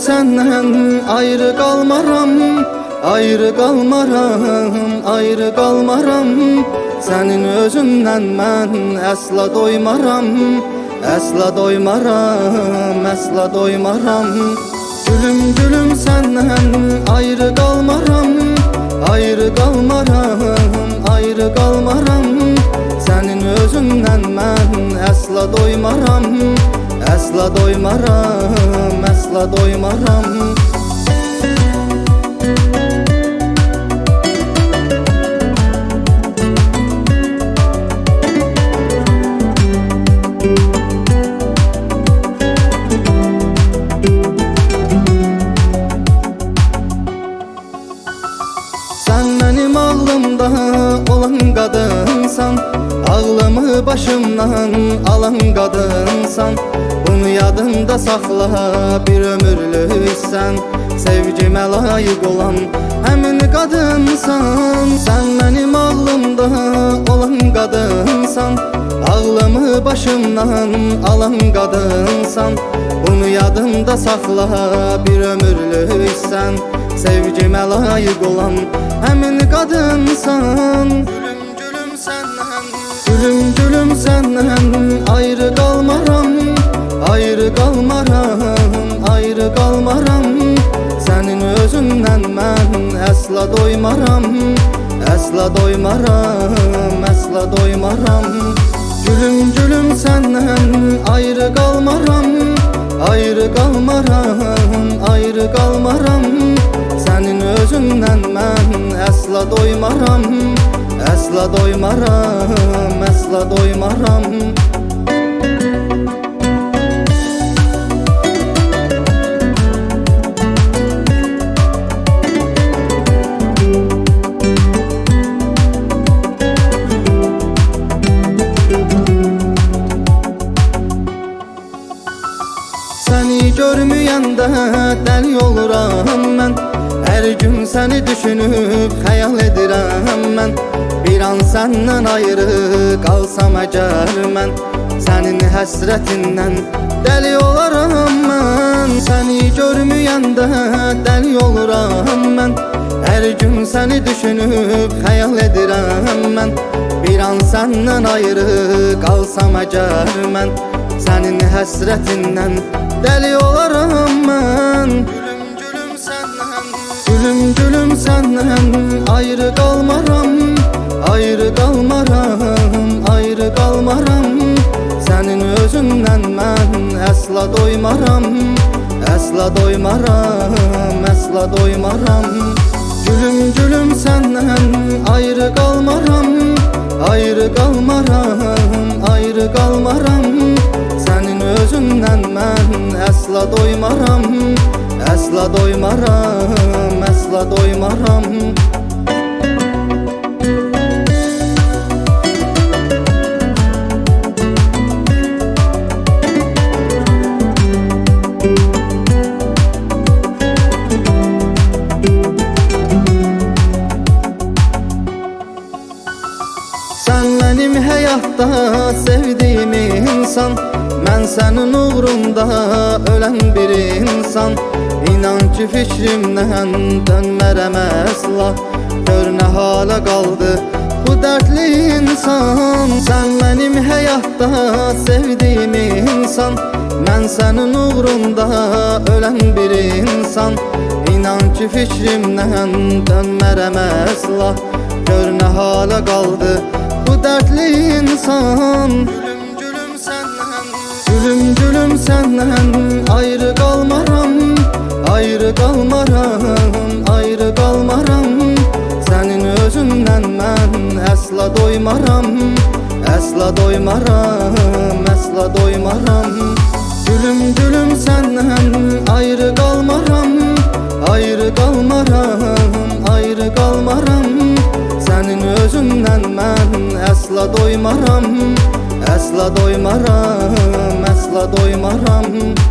səndən ayrı qalmaram, ayrı qalmaram, ayrı qalmaram. Sənin özündən mən əsla doymaram, əsla doymaram, əsla doymaram. Gülüm, gülüm səndən ayrı qalmaram, ayrı qalmaram, ayrı qalmaram. Sənin özündən mən əsla doymaram, əsla doymaram, əsla doymaram. Sən mənim ağlımda olan qadınsan, ağlımı başımdan alan qadınsan. Bunu yadında saxla, bir ömürlük sən, sevgimə layiq olan həmin qadınsan. Sən mənim ağlımda olan qadınsan, ağlımı başımdan alan qadınsan. Bunu yadında saxla, bir ömürlük sən, sevgimə layiq olan həmin qadınsan. Gülüm, gülüm səndən ayrı qalmaram, ayrı qalmaram, ayrı qalmaram. Sənin özündən mən əsla doymaram, əsla doymaram, əsla doymaram. Gülüm, gülüm səndən ayrı qalmaram, ayrı qalmaram, ayrı qalmaram. Sənin özündən mən əsla doymaram, əsla doymaram, əsla doymaram. Səni görməyəndə dəli oluram mən, hər gün səni düşünüb xəyal edirəm mən. Bir an səndən ayrı qalsam əgər mən, sənin həsrətindən dəli olaram mən. Səni görməyəndə dəli oluram mən, hər gün səni düşünüb xəyal edirəm mən. Bir an səndən ayrı qalsam əgər mən, sənin həsrətindən dəli olaram mən. Gülüm, gülüm səndən ayrı qalmaram, ayrı qalmaram, ayrı qalmaram. Sənin özündən mən əsla doymaram, əsla doymaram, əsla doymaram. Gülüm, gülüm səndən ayrı qalmaram, ayrı qalmaram, ayrı qalmaram. Sənin özündən mən əsla doymaram, əsla doymaram, əsla doymaram. Sən mənim həyatda sevdiyim insan, mən sənin uğrunda ölən bir insan. İnan ki fikrimdən dönmərəm əsla, gör nə hala qaldı bu dərdli insan. Sən mənim həyatda sevdiyim insan, mən sənin uğrunda ölən bir insan. İnan ki fikrimdən dönmərəm əsla, gör nə hala qaldı bu dərdli insan. Gülüm, gülüm səndən ayrı qalmaram, ayrı qalmaram, ayrı qalmaram. Sənin özündən mən əsla doymaram, əsla doymaram, əsla doymaram. Gülüm, gülüm səndən ayrı qalmaram, ayrı qalmaram, ayrı qalmaram. Sənin özündən mən əsla doymaram, əsla doymaram, əsla doymaram.